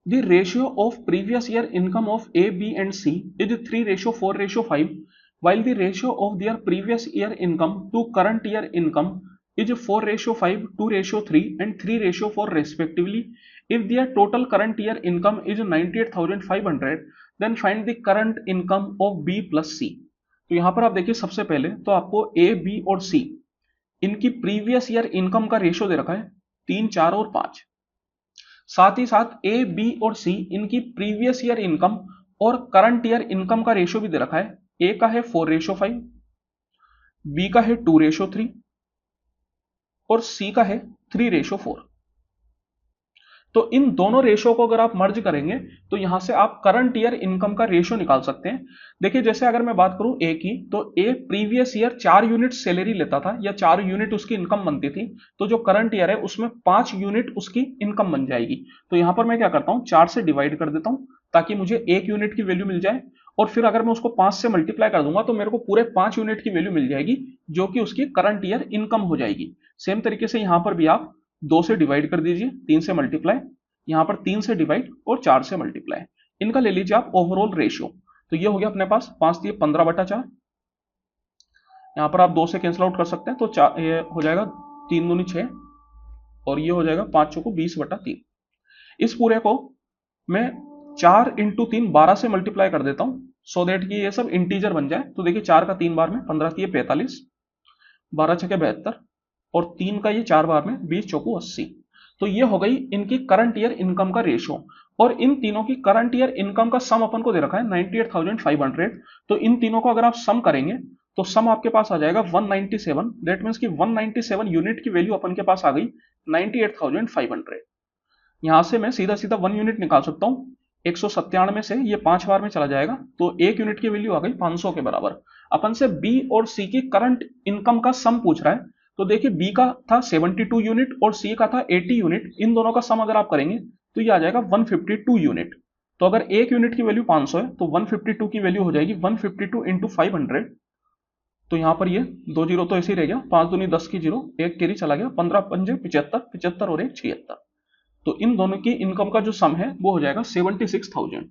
The ratio of previous year income of A, B and C is 3:4:5, while the ratio of their previous year income to current year income is 4:5, 2:3 and 3:4 respectively. If their total current year income is 98,500, then find the current income of B plus C. तो यहां पर आप देखिए, सबसे पहले तो आपको A, B और C इनकी प्रीवियस ईयर इनकम का रेशियो दे रखा है 3, 4 और 5। साथ ही साथ ए, बी और सी इनकी प्रीवियस ईयर इनकम और करंट ईयर इनकम का रेशियो भी दे रखा है। ए का है 4:5, बी का है 2:3 और सी का है 3:4। तो इन दोनों रेशियो को अगर आप मर्ज करेंगे तो यहां से आप करंट ईयर इनकम का रेशियो निकाल सकते हैं। देखिए, जैसे अगर मैं बात करूं ए की, तो A previous year 4 unit salary लेता था या 4 यूनिट उसकी इनकम बनती थी, तो जो करंट ईयर है उसमें 5 यूनिट उसकी इनकम बन जाएगी। तो यहां पर मैं क्या करता हूं, 4 से डिवाइड कर देता हूं ताकि मुझे 1 यूनिट की वैल्यू मिल जाए, और फिर अगर मैं उसको 5 से मल्टीप्लाई कर दूंगा तो मेरे को पूरे 5 यूनिट की वैल्यू मिल जाएगी, जो कि उसकी करंट ईयर इनकम हो जाएगी। सेम तरीके से यहां पर भी आप 2 से डिवाइड कर दीजिए, 3 से मल्टीप्लाई, यहां पर 3 से डिवाइड और 4 से मल्टीप्लाई, इनका ले लीजिए आप ओवरऑल रेशियो। तो ये हो गया अपने पास 5 दिए 15/4। यहां पर आप 2 से कैंसिल आउट कर सकते हैं, तो ये हो जाएगा 3 दूनी 6 और ये हो जाएगा 5 चौको 20/3। इस पूरे को मैं 4 इंटू 3 12 से मल्टीप्लाई कर देता हूं, सो दैट कि ये सब इंटीजर बन जाए। तो देखिए, 4 का 3 बार में 15 3 45, 12 6 72 और 3 का ये 4 बार में 20 चौको 80। तो ये हो गई इनकी करंट ईयर इनकम का रेशियो, और इन तीनों की करंट ईयर इनकम का सम अपन को दे रखा है 98,500। तो इन तीनों को अगर आप सम करेंगे तो सम आपके पास आ जाएगा 197। दैट मीन्स कि 197 यूनिट की वैल्यू अपन के पास आ गई 98,500। यहां से मैं सीधा सीधा 1 यूनिट निकाल सकता हूं, 197 से ये 5 बार में चला जाएगा, तो 1 यूनिट की वैल्यू आ गई 500 के बराबर। अपन से बी और सी की करंट इनकम का सम पूछ रहा है, तो देखिए बी का था 72 यूनिट और सी का था 80 यूनिट। इन दोनों का सम अगर आप करेंगे तो ये आ जाएगा 152 यूनिट। तो अगर 1 यूनिट की वैल्यू 500 है तो 152 की वैल्यू हो जाएगी 152 इंटू 500। तो यहां पर ये 2 जीरो तो ऐसे ही रह गया, 5 दूनी 10 की जीरो, एक कैरी चला गया, 15 पंजे 75, 75 और एक 76। तो इन दोनों की इनकम का जो सम है वो हो जाएगा 76,000।